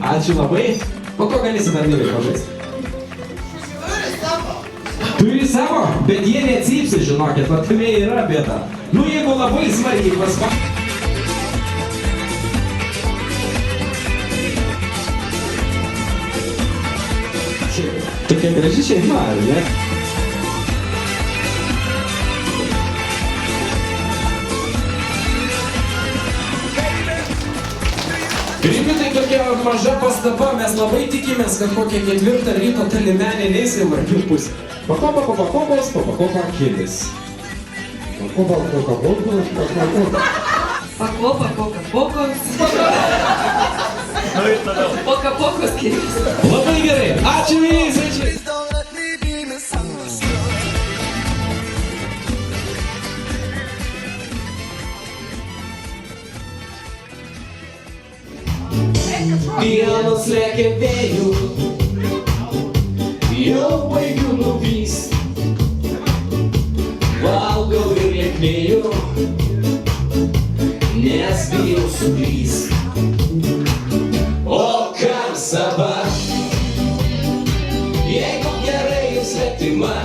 Ačiū labai. Po ko galėsi dar vyrai pažaisti? Turi savo, bet jie necypsi, žinokit, va tame yra bėda. Nu, jeigu labai smarkiai paspa... Tokia graži šeima, ar ne? Rimtai tokia maža pastaba, mes labai tikimės, kad kokią 4 ryto ta limenė neis į vargių pusę. Pakopa, papakopos, papakopa kilis. Pakopa, papakopos, papakopa. Pakopa, kokapokos. Pokapokos kilis. Labai gerai, ačiū vėjai, svečiai. Dienos lekia vėjų, jau baigiu nuvyst. Valgau ir lieknėju, nes bijau suklyst. O kam sava, jeigu gerai svetima?